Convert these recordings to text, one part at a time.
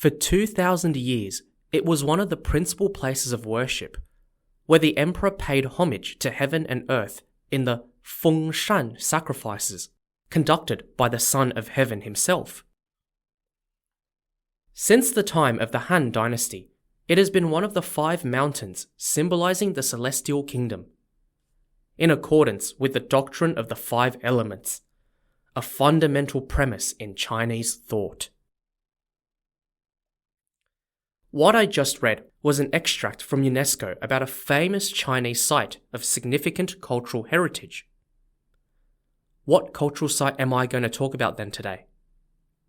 For 2,000 years, it was one of the principal places of worship, where the emperor paid homage to heaven and earth in the Feng Shan sacrifices, conducted by the Son of Heaven himself. Since the time of the Han Dynasty, it has been one of the 5 mountains symbolizing the celestial kingdom. In accordance with the doctrine of the 5 elements, a fundamental premise in Chinese thought. What I just read was an extract from UNESCO about a famous Chinese site of significant cultural heritage. What cultural site am I going to talk about then today?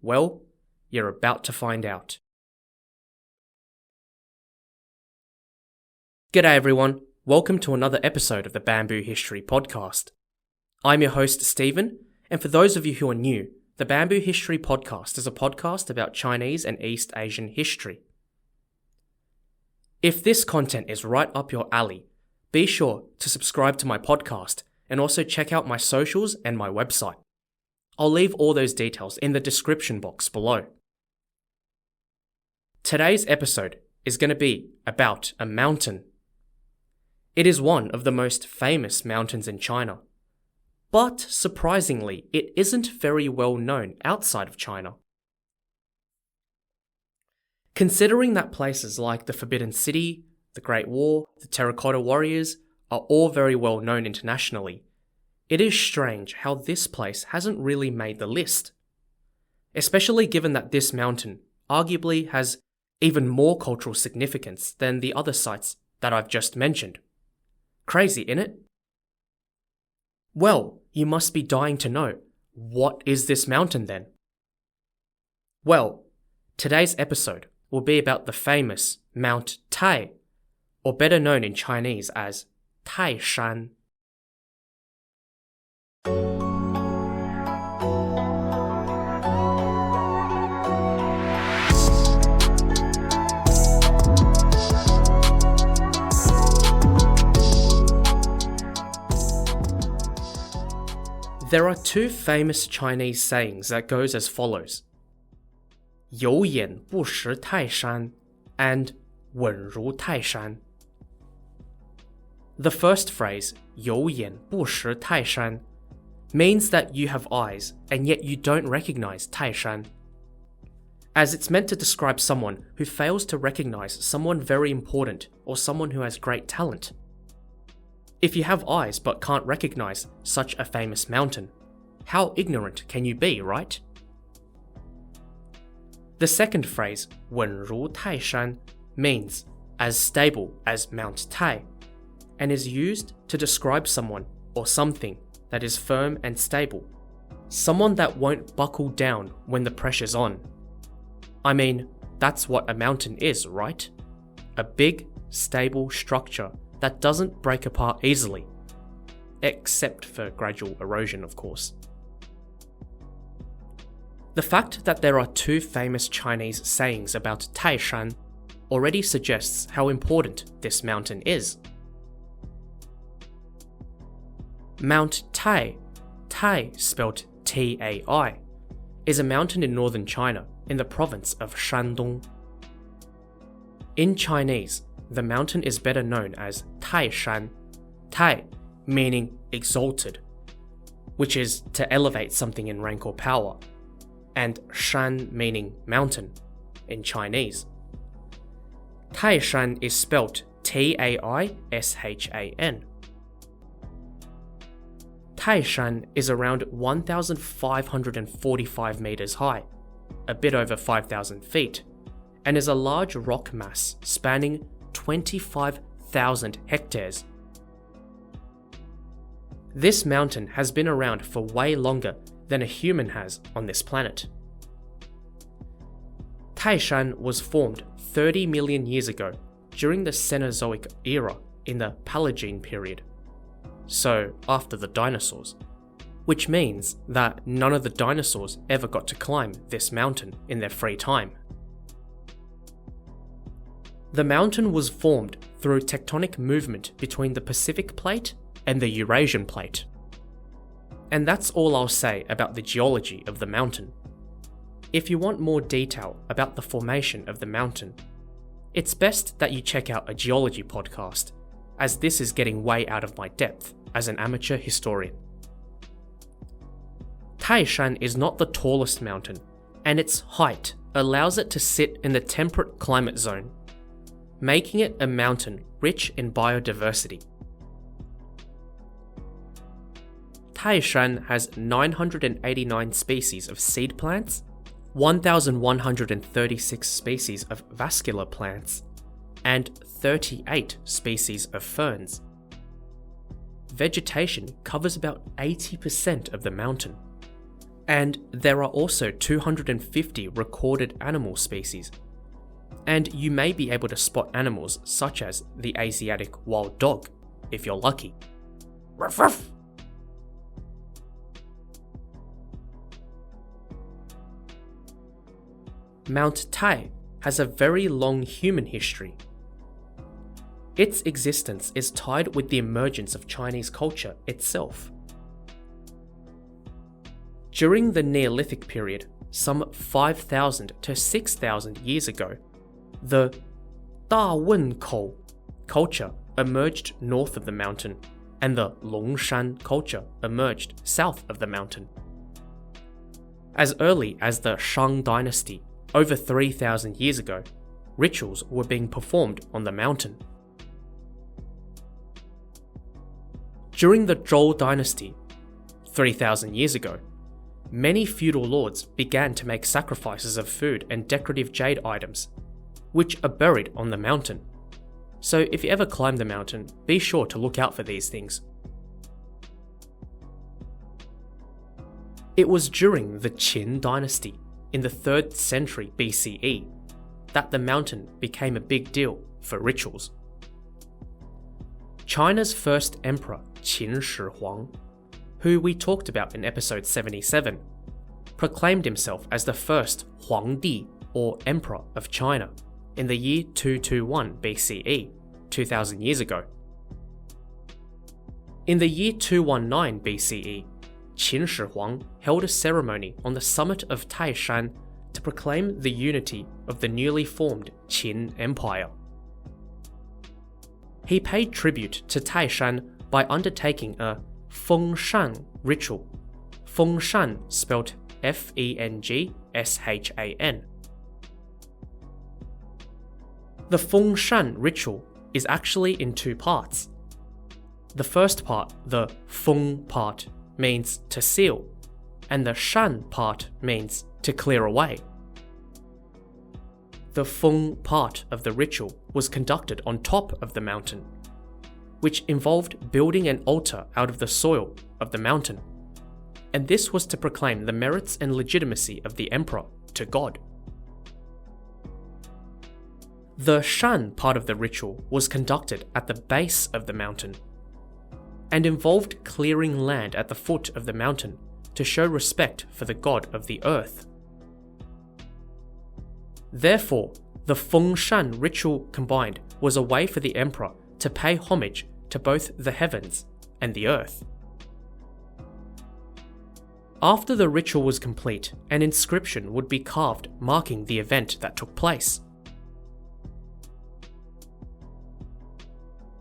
Well, you're about to find out. G'day everyone, welcome to another episode of the Bamboo History Podcast. I'm your host Stephen, and for those of you who are new, the Bamboo History Podcast is a podcast about Chinese and East Asian history. If this content is right up your alley, be sure to subscribe to my podcast and also check out my socials and my website. I'll leave all those details in the description box below. Today's episode is going to be about a mountain. It is one of the most famous mountains in China, but surprisingly, it isn't very well known outside of China. Considering that places like the Forbidden City, the Great Wall, the Terracotta Warriors are all very well known internationally, it is strange how this place hasn't really made the list. Especially given that this mountain arguably has even more cultural significance than the other sites that I've just mentioned. Crazy, innit? Well, you must be dying to know, what is this mountain then? Well, today's episode will be about the famous Mount Tai, or better known in Chinese as Taishan. There are 2 famous Chinese sayings that goes as follows: 有眼不识泰山 and 稳如泰山. The first phrase, 有眼不识泰山, means that you have eyes and yet you don't recognize Taishan, as it's meant to describe someone who fails to recognize someone very important or someone who has great talent. If you have eyes but can't recognize such a famous mountain, how ignorant can you be, right? The second phrase, 稳如泰山, means as stable as Mount Tai, and is used to describe someone or something that is firm and stable, someone that won't buckle down when the pressure's on. I mean, that's what a mountain is, right? A big, stable structure that doesn't break apart easily, except for gradual erosion, of course. The fact that there are 2 famous Chinese sayings about Taishan already suggests how important this mountain is. Mount Tai, Tai spelled T-A-I, is a mountain in northern China in the province of Shandong. In Chinese, the mountain is better known as Taishan, Tai meaning exalted, which is to elevate something in rank or power, and Shan meaning mountain in Chinese. Taishan is spelt T-A-I-S-H-A-N. Taishan is around 1,545 meters high, a bit over 5,000 feet, and is a large rock mass spanning 25,000 hectares. This mountain has been around for way longer than a human has on this planet. Taishan was formed 30 million years ago during the Cenozoic era in the Paleogene period, so after the dinosaurs, which means that none of the dinosaurs ever got to climb this mountain in their free time. The mountain was formed through tectonic movement between the Pacific Plate and the Eurasian Plate. And that's all I'll say about the geology of the mountain. if you want more detail about the formation of the mountain, it's best that you check out a geology podcast, as this is getting way out of my depth as an amateur historian. Taishan is not the tallest mountain, and its height allows it to sit in the temperate climate zone, making it a mountain rich in biodiversity. Taishan has 989 species of seed plants, 1,136 species of vascular plants, and 38 species of ferns. Vegetation covers about 80% of the mountain, and there are also 250 recorded animal species, and you may be able to spot animals such as the Asiatic wild dog, if you're lucky. Ruff, ruff. Mount Tai has a very long human history. Its existence is tied with the emergence of Chinese culture itself. During the Neolithic period, some 5,000 to 6,000 years ago, the Dawenkou culture emerged north of the mountain, and the Longshan culture emerged south of the mountain. As early as the Shang dynasty, over 3,000 years ago, rituals were being performed on the mountain. During the Zhou dynasty, 3,000 years ago, many feudal lords began to make sacrifices of food and decorative jade items, which are buried on the mountain. So if you ever climb the mountain, be sure to look out for these things. It was during the Qin dynasty, in the 3rd century BCE, that the mountain became a big deal for rituals. China's first emperor, Qin Shi Huang, who we talked about in episode 77, proclaimed himself as the first Huangdi, or Emperor of China, in the year 221 BCE, 2,000 years ago. In the year 219 BCE, Qin Shi Huang held a ceremony on the summit of Taishan to proclaim the unity of the newly formed Qin Empire. He paid tribute to Taishan by undertaking a Fengshan ritual, Fengshan spelled Fengshan. The Fengshan ritual is actually in 2 parts. The first part, the Feng part, means to seal, and the Shan part means to clear away. The Feng part of the ritual was conducted on top of the mountain, which involved building an altar out of the soil of the mountain, and this was to proclaim the merits and legitimacy of the emperor to God. The Shan part of the ritual was conducted at the base of the mountain, and involved clearing land at the foot of the mountain to show respect for the god of the earth. Therefore, the Fengshan ritual combined was a way for the emperor to pay homage to both the heavens and the earth. After the ritual was complete, an inscription would be carved marking the event that took place.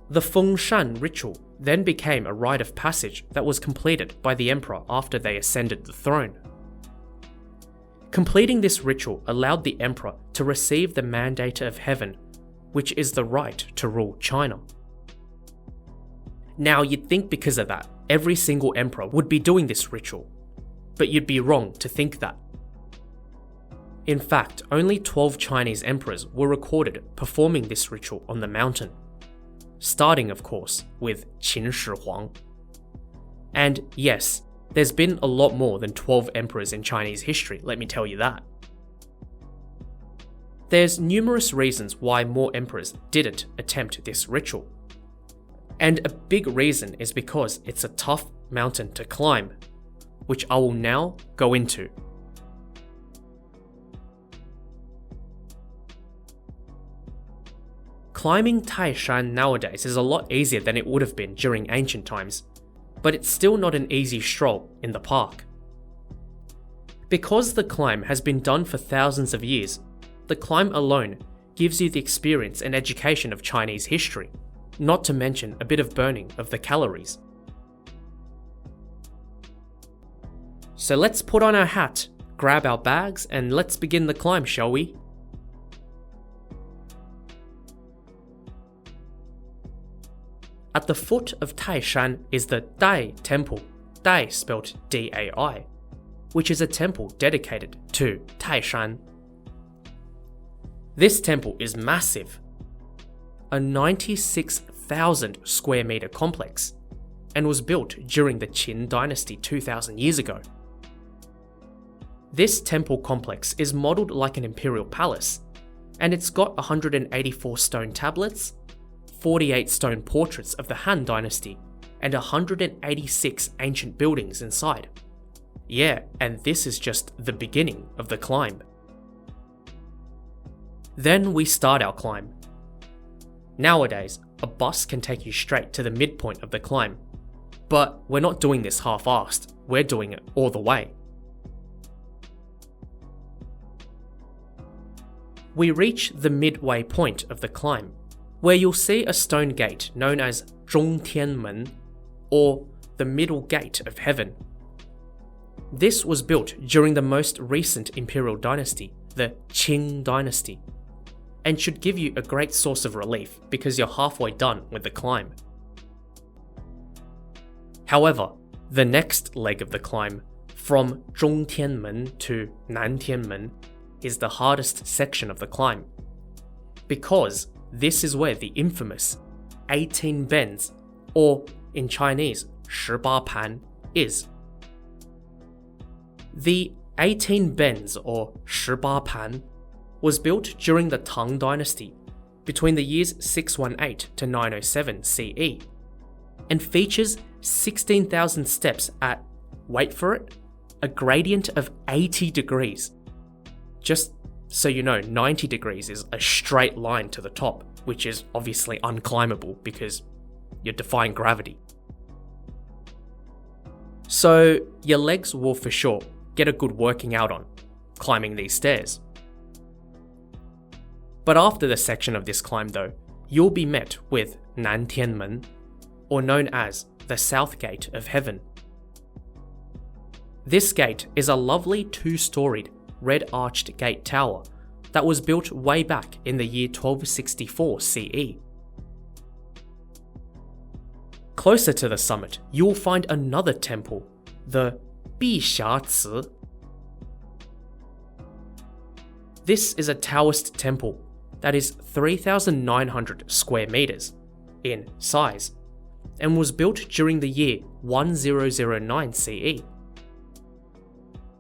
The Fengshan ritual then became a rite of passage that was completed by the emperor after they ascended the throne. Completing this ritual allowed the emperor to receive the mandate of heaven, which is the right to rule China. Now, you'd think because of that, every single emperor would be doing this ritual, but you'd be wrong to think that. In fact, only 12 Chinese emperors were recorded performing this ritual on the mountain, starting, of course, with Qin Shi Huang. And yes, there's been a lot more than 12 emperors in Chinese history, let me tell you that. There's numerous reasons why more emperors didn't attempt this ritual. And a big reason is because it's a tough mountain to climb, which I will now go into. Climbing Taishan nowadays is a lot easier than it would have been during ancient times, but it's still not an easy stroll in the park. Because the climb has been done for thousands of years, the climb alone gives you the experience and education of Chinese history, not to mention a bit of burning of the calories. So let's put on our hat, grab our bags, and let's begin the climb, shall we? At the foot of Taishan is the Dai Temple, Dai spelled D-A-I, which is a temple dedicated to Taishan. This temple is massive, a 96,000 square meter complex, and was built during the Qin dynasty 2,000 years ago. This temple complex is modelled like an imperial palace, and it's got 184 stone tablets, 48 stone portraits of the Han dynasty, and 186 ancient buildings inside. Yeah, and this is just the beginning of the climb. Then we start our climb. Nowadays, a bus can take you straight to the midpoint of the climb, but we're not doing this half-assed, we're doing it all the way. We reach the midway point of the climb, where you'll see a stone gate known as 中天门, or the Middle Gate of Heaven. This was built during the most recent imperial dynasty, the Qing dynasty, and should give you a great source of relief because you're halfway done with the climb. However, the next leg of the climb, from 中天门 to 南天门, is the hardest section of the climb, because this is where the infamous 18 bends, or in Chinese, 18盘, is. The 18 bends, or 18盘, was built during the Tang dynasty between the years 618 to 907 CE, and features 16,000 steps at, wait for it, a gradient of 80 degrees. Just so you know, 90 degrees is a straight line to the top, which is obviously unclimbable because you're defying gravity. So your legs will for sure get a good working out on climbing these stairs. But after the section of this climb though, you'll be met with 南天门, or known as the South Gate of Heaven. This gate is a lovely two-storied red-arched gate tower that was built way back in the year 1264 CE. Closer to the summit, you will find another temple, the 碧霞祠. This is a Taoist temple that is 3,900 square meters in size and was built during the year 1009 CE.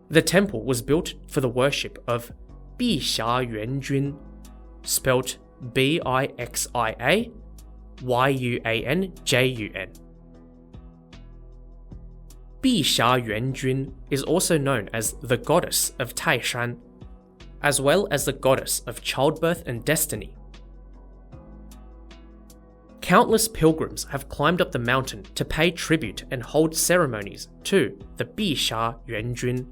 The temple was built for the worship of 碧霞元君, spelt Bixiayuanjun. 碧霞元君 is also known as the goddess of Taishan, as well as the goddess of childbirth and destiny. Countless pilgrims have climbed up the mountain to pay tribute and hold ceremonies to the 碧霞元君.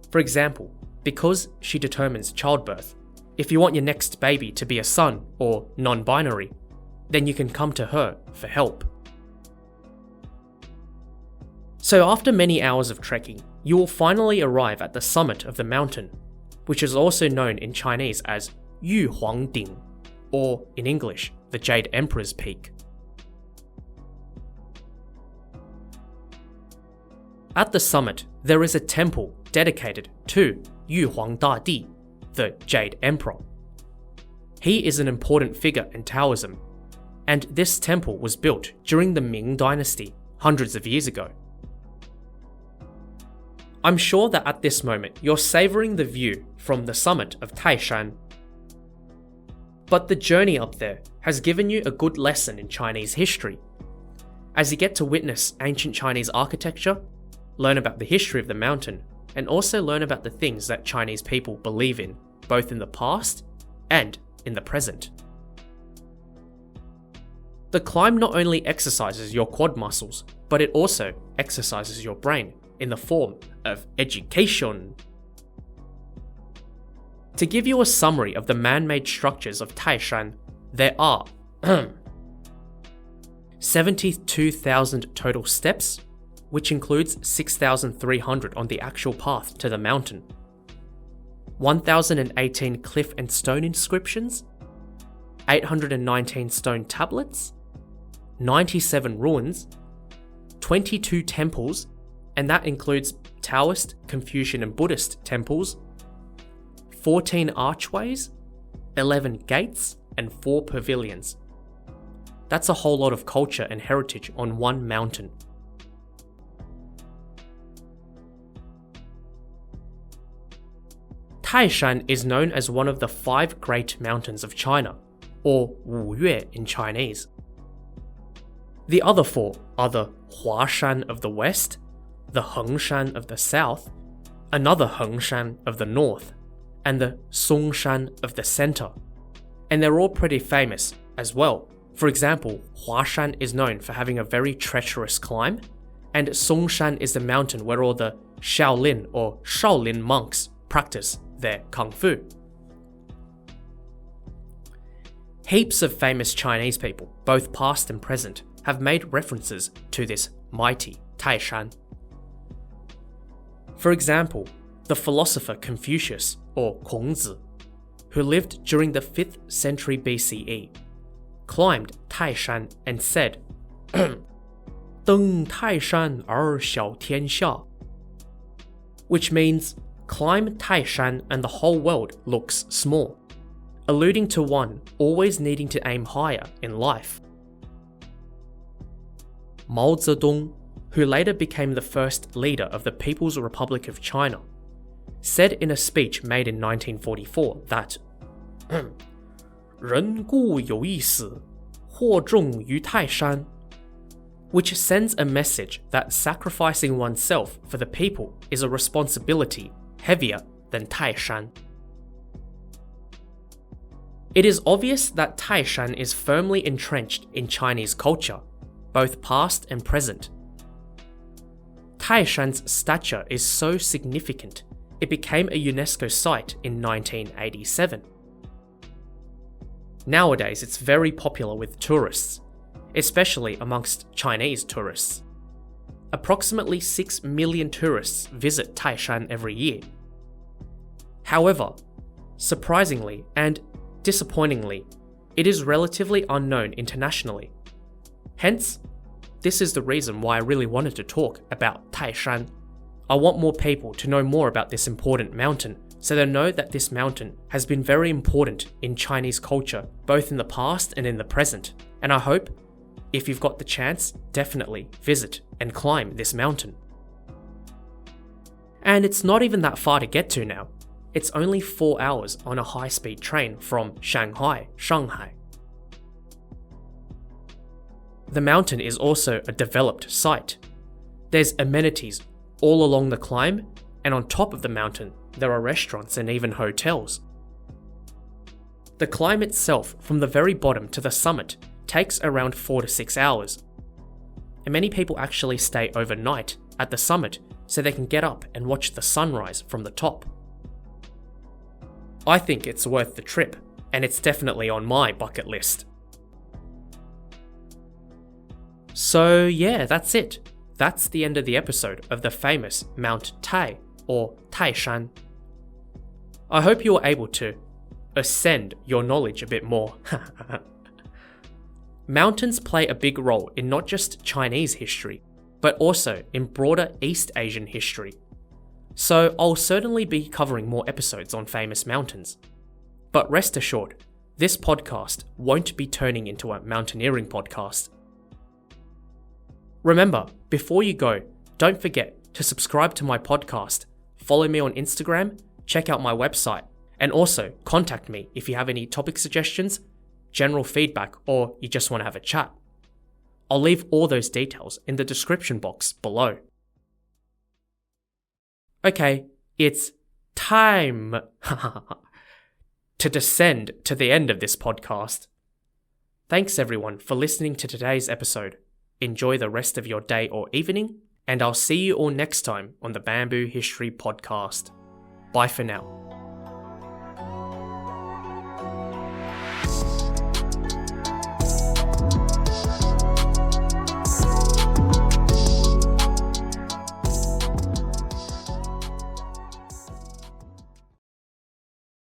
For example, because she determines childbirth. If you want your next baby to be a son or non-binary, then you can come to her for help. So after many hours of trekking, you will finally arrive at the summit of the mountain, which is also known in Chinese as Yu Huang Ding, or in English, the Jade Emperor's Peak. At the summit, there is a temple dedicated to Yu Huang Dadi, the Jade Emperor. He is an important figure in Taoism, and this temple was built during the Ming Dynasty, hundreds of years ago. I'm sure that at this moment you're savouring the view from the summit of Taishan. But the journey up there has given you a good lesson in Chinese history, as you get to witness ancient Chinese architecture, learn about the history of the mountain, and also learn about the things that Chinese people believe in, both in the past and in the present. The climb not only exercises your quad muscles, but it also exercises your brain in the form of education. To give you a summary of the man-made structures of Taishan, there are 72,000 total steps, which includes 6,300 on the actual path to the mountain, 1,018 cliff and stone inscriptions, 819 stone tablets, 97 ruins, 22 temples, and that includes Taoist, Confucian and Buddhist temples, 14 archways, 11 gates, and 4 pavilions. That's a whole lot of culture and heritage on one mountain. Taishan is known as one of the 5 Great Mountains of China, or Wu Yue in Chinese. The other 4 are the Huashan of the west, the Hengshan of the south, another Hengshan of the north, and the Songshan of the center. And they're all pretty famous as well. For example, Huashan is known for having a very treacherous climb, and Songshan is the mountain where all the Shaolin or Shaolin monks practice their kung fu. Heaps of famous Chinese people, both past and present, have made references to this mighty Taishan. For example, the philosopher Confucius, or Kongzi, who lived during the 5th century BCE, climbed Taishan and said, 登泰山而小天下, which means climb Taishan and the whole world looks small, alluding to one always needing to aim higher in life. Mao Zedong, who later became the first leader of the People's Republic of China, said in a speech made in 1944 that 人固有一死，或重于泰山, which sends a message that sacrificing oneself for the people is a responsibility heavier than Taishan. It is obvious that Taishan is firmly entrenched in Chinese culture, both past and present. Taishan's stature is so significant, it became a UNESCO site in 1987. Nowadays, it's very popular with tourists, especially amongst Chinese tourists. Approximately 6 million tourists visit Taishan every year. However, surprisingly and disappointingly, it is relatively unknown internationally. Hence, this is the reason why I really wanted to talk about Taishan. I want more people to know more about this important mountain, so they know that this mountain has been very important in Chinese culture, both in the past and in the present. And I hope, if you've got the chance, definitely visit and climb this mountain. And it's not even that far to get to now. It's only 4 hours on a high-speed train from Shanghai. The mountain is also a developed site. There's amenities all along the climb, and on top of the mountain, there are restaurants and even hotels. The climb itself, from the very bottom to the summit, takes around 4 to 6 hours. And many people actually stay overnight at the summit so they can get up and watch the sunrise from the top. I think it's worth the trip, and it's definitely on my bucket list. So yeah, that's it. That's the end of the episode of the famous Mount Tai, or Taishan. I hope you were able to ascend your knowledge a bit more. Mountains play a big role in not just Chinese history, but also in broader East Asian history. So I'll certainly be covering more episodes on famous mountains. But rest assured, this podcast won't be turning into a mountaineering podcast. Remember, before you go, don't forget to subscribe to my podcast, follow me on Instagram, check out my website, and also contact me if you have any topic suggestions, general feedback, or you just want to have a chat. I'll leave all those details in the description box below. Okay, it's time to descend to the end of this podcast. Thanks everyone for listening to today's episode. Enjoy the rest of your day or evening, and I'll see you all next time on the Bamboo History Podcast. Bye for now.